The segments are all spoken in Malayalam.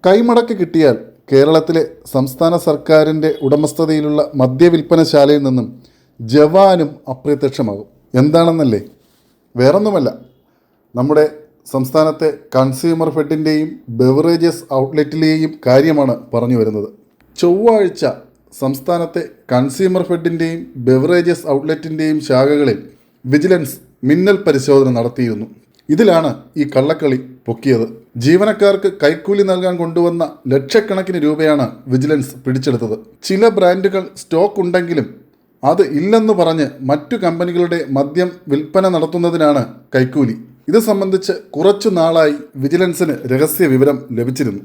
കൈമടക്ക് കിട്ടിയാൽ കേരളത്തിലെ സംസ്ഥാന സർക്കാരിൻ്റെ ഉടമസ്ഥതയിലുള്ള മദ്യവിൽപ്പനശാലയിൽ നിന്നും ജവാനും അപ്രത്യക്ഷമാകും. എന്താണെന്നല്ലേ? വേറൊന്നുമല്ല, നമ്മുടെ സംസ്ഥാനത്തെ കൺസ്യൂമർ ഫെഡിൻ്റെയും ബെവറേജസ് ഔട്ട്ലെറ്റിലെയും കാര്യമാണ് പറഞ്ഞു വരുന്നത്. ചൊവ്വാഴ്ച സംസ്ഥാനത്തെ കൺസ്യൂമർ ഫെഡിൻ്റെയും ബെവറേജസ് ഔട്ട്ലെറ്റിൻ്റെയും ശാഖകളിൽ വിജിലൻസ് മിന്നൽ പരിശോധന നടത്തിയിരുന്നു. ഇതിലാണ് ഈ കള്ളക്കളി പൊക്കിയത്. ജീവനക്കാർക്ക് കൈക്കൂലി നൽകാൻ കൊണ്ടുവന്ന ലക്ഷക്കണക്കിന് രൂപയാണ് വിജിലൻസ് പിടിച്ചെടുത്തത്. ചില ബ്രാൻഡുകൾ സ്റ്റോക്ക് ഉണ്ടെങ്കിലും അത് ഇല്ലെന്ന് പറഞ്ഞ് മറ്റു കമ്പനികളുടെ മദ്യം വിൽപ്പന നടത്തുന്നതിനാണ് കൈക്കൂലി. ഇത് സംബന്ധിച്ച് കുറച്ചു നാളായി വിജിലൻസിന് രഹസ്യ വിവരം ലഭിച്ചിരുന്നു.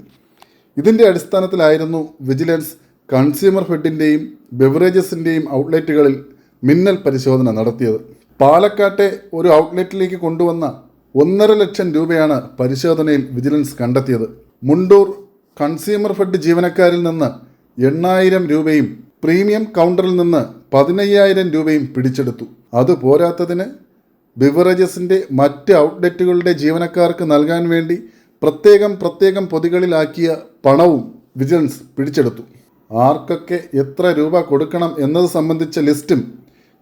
ഇതിൻ്റെ അടിസ്ഥാനത്തിലായിരുന്നു വിജിലൻസ് കൺസ്യൂമർ ഫെഡിൻ്റെയും ബെവറേജസിൻ്റെയും ഔട്ട്ലെറ്റുകളിൽ മിന്നൽ പരിശോധന നടത്തിയത്. പാലക്കാട്ടെ ഒരു ഔട്ട്ലെറ്റിലേക്ക് കൊണ്ടുവന്ന 1.5 ലക്ഷം രൂപയാണ് പരിശോധനയിൽ വിജിലൻസ് കണ്ടെത്തിയത്. മുണ്ടൂർ കൺസ്യൂമർ ഫെഡ് ജീവനക്കാരിൽ നിന്ന് 8,000 രൂപയും പ്രീമിയം കൗണ്ടറിൽ നിന്ന് 15,000 രൂപയും പിടിച്ചെടുത്തു. അതുപോരാത്തതിന് ബിവറേജസിൻ്റെ മറ്റ് ഔട്ട്ലെറ്റുകളുടെ ജീവനക്കാർക്ക് നൽകാൻ വേണ്ടി പ്രത്യേകം പൊതികളിലാക്കിയ പണവും വിജിലൻസ് പിടിച്ചെടുത്തു. ആർക്കൊക്കെ എത്ര രൂപ കൊടുക്കണം എന്നത് സംബന്ധിച്ച ലിസ്റ്റും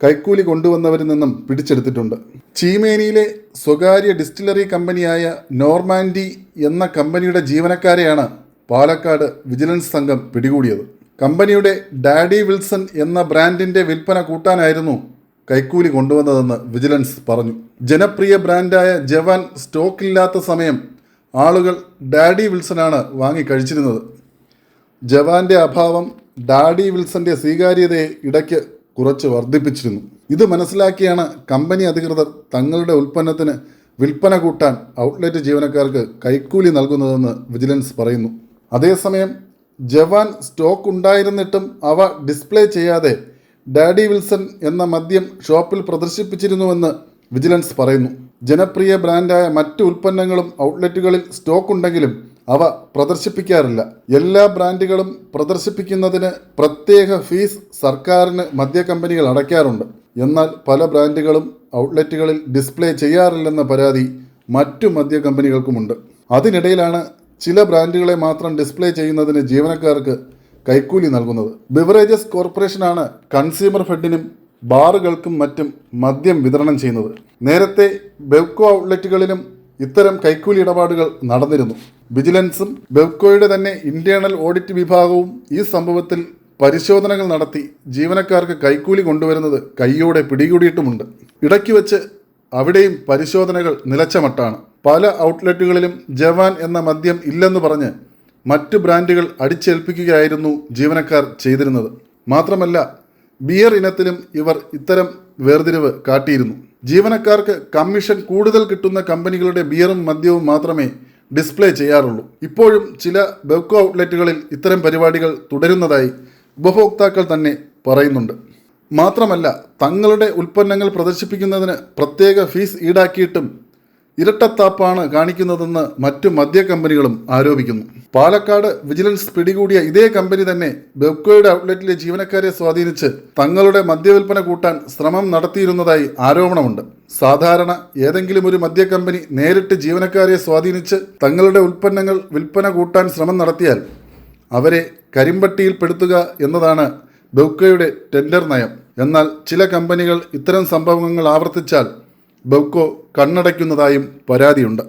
കൈക്കൂലി കൊണ്ടുവന്നവരിൽ നിന്നും പിടിച്ചെടുത്തിട്ടുണ്ട്. ചീമേനിയിലെ സ്വകാര്യ ഡിസ്റ്റിലറി കമ്പനിയായ നോർമാൻഡി എന്ന കമ്പനിയുടെ ജീവനക്കാരെയാണ് പാലക്കാട് വിജിലൻസ് സംഘം പിടികൂടിയത്. കമ്പനിയുടെ ഡാഡി വിൽസൺ എന്ന ബ്രാൻഡിൻ്റെ വിൽപ്പന കൂട്ടാനായിരുന്നു കൈക്കൂലി കൊണ്ടുവന്നതെന്ന് വിജിലൻസ് പറഞ്ഞു. ജനപ്രിയ ബ്രാൻഡായ ജവാൻ സ്റ്റോക്കില്ലാത്ത സമയം ആളുകൾ ഡാഡി വിൽസനാണ് വാങ്ങി കഴിച്ചിരുന്നത്. ജവാന്റെ അഭാവം ഡാഡി വിൽസന്റെ സ്വീകാര്യതയെ ഇടയ്ക്ക് കുറച്ച് വർദ്ധിപ്പിച്ചിരുന്നു. ഇത് മനസ്സിലാക്കിയാണ് കമ്പനി അധികൃതർ തങ്ങളുടെ ഉൽപ്പന്നത്തിന് വിൽപ്പന കൂട്ടാൻ ഔട്ട്ലെറ്റ് ജീവനക്കാർക്ക് കൈക്കൂലി നൽകുന്നതെന്ന് വിജിലൻസ് പറയുന്നു. അതേസമയം ജവാൻ സ്റ്റോക്ക് ഉണ്ടായിരുന്നിട്ടും അവ ഡിസ്പ്ലേ ചെയ്യാതെ ഡാഡി വിൽസൺ എന്ന മദ്യം ഷോപ്പിൽ പ്രദർശിപ്പിച്ചിരുന്നുവെന്ന് വിജിലൻസ് പറയുന്നു. ജനപ്രിയ ബ്രാൻഡായ മറ്റു ഉൽപ്പന്നങ്ങളും ഔട്ട്ലെറ്റുകളിൽ സ്റ്റോക്ക് ഉണ്ടെങ്കിലും അവ പ്രദർശിപ്പിക്കാറില്ല. എല്ലാ ബ്രാൻഡുകളും പ്രദർശിപ്പിക്കുന്നതിന് പ്രത്യേക ഫീസ് സർക്കാരിന് മദ്യ കമ്പനികൾ അടയ്ക്കാറുണ്ട്. എന്നാൽ പല ബ്രാൻഡുകളും ഔട്ട്ലെറ്റുകളിൽ ഡിസ്പ്ലേ ചെയ്യാറില്ലെന്ന പരാതി മറ്റു മദ്യ കമ്പനികൾക്കുമുണ്ട്. അതിനിടയിലാണ് ചില ബ്രാൻഡുകളെ മാത്രം ഡിസ്പ്ലേ ചെയ്യുന്നതിന് ജീവനക്കാർക്ക് കൈക്കൂലി നൽകുന്നത്. ബിവറേജസ് കോർപ്പറേഷനാണ് കൺസ്യൂമർ ഫെഡിനും ബാറുകൾക്കും മറ്റും മദ്യം വിതരണം ചെയ്യുന്നത്. നേരത്തെ ബെവ്കോ ഔട്ട്ലെറ്റുകളിലും ഇത്തരം കൈക്കൂലി ഇടപാടുകൾ നടന്നിരുന്നു. വിജിലൻസും ബെവ്കോയുടെ തന്നെ ഇന്റേണൽ ഓഡിറ്റ് വിഭാഗവും ഈ സംഭവത്തിൽ പരിശോധനകൾ നടത്തി ജീവനക്കാർക്ക് കൈക്കൂലി കൊണ്ടുവരുന്നത് കയ്യോടെ പിടികൂടിയിട്ടുമുണ്ട്. ഇടയ്ക്ക് വെച്ച് അവിടെയും പരിശോധനകൾ നിലച്ച മട്ടാണ്. പല ഔട്ട്ലെറ്റുകളിലും ജവാൻ എന്ന മദ്യം ഇല്ലെന്ന് പറഞ്ഞ് മറ്റു ബ്രാൻഡുകൾ അടിച്ചേൽപ്പിക്കുകയായിരുന്നു ജീവനക്കാർ ചെയ്തിരുന്നത്. മാത്രമല്ല, ബിയർ ഇനത്തിലും ഇവർ ഇത്തരം വേർതിരിവ് കാട്ടിയിരുന്നു. ജീവനക്കാർക്ക് കമ്മീഷൻ കൂടുതൽ കിട്ടുന്ന കമ്പനികളുടെ ബിയറും മദ്യവും മാത്രമേ ഡിസ്പ്ലേ ചെയ്യാറുള്ളൂ. ഇപ്പോഴും ചില ബെവ്കോ ഔട്ട്ലെറ്റുകളിൽ ഇത്തരം പരിപാടികൾ തുടരുന്നതായി ഉപഭോക്താക്കൾ തന്നെ പറയുന്നുണ്ട്. മാത്രമല്ല, തങ്ങളുടെ ഉൽപ്പന്നങ്ങൾ പ്രദർശിപ്പിക്കുന്നതിന് പ്രത്യേക ഫീസ് ഈടാക്കിയിട്ടും ഇരട്ടത്താപ്പാണ് കാണിക്കുന്നതെന്ന് മറ്റു മദ്യ കമ്പനികളും ആരോപിക്കുന്നു. പാലക്കാട് വിജിലൻസ് പിടികൂടിയ ഇതേ കമ്പനി തന്നെ ബെവ്കോയുടെ ഔട്ട്ലെറ്റിലെ ജീവനക്കാരെ സ്വാധീനിച്ച് തങ്ങളുടെ മദ്യവിൽപ്പന കൂട്ടാൻ ശ്രമം നടത്തിയിരുന്നതായി ആരോപണമുണ്ട്. സാധാരണ ഏതെങ്കിലും ഒരു മദ്യ കമ്പനി നേരിട്ട് ജീവനക്കാരെ സ്വാധീനിച്ച് തങ്ങളുടെ ഉൽപ്പന്നങ്ങൾ വിൽപ്പന കൂട്ടാൻ ശ്രമം നടത്തിയാൽ അവരെ കരിമ്പട്ടിയിൽപ്പെടുത്തുക എന്നതാണ് ബെവ്കോയുടെ ടെൻഡർ നയം. എന്നാൽ ചില കമ്പനികൾ ഇത്തരം സംഭവങ്ങൾ ആവർത്തിച്ചാൽ ബെവ്കോ കണ്ണടയ്ക്കുന്നതായും പരാതിയുണ്ട്.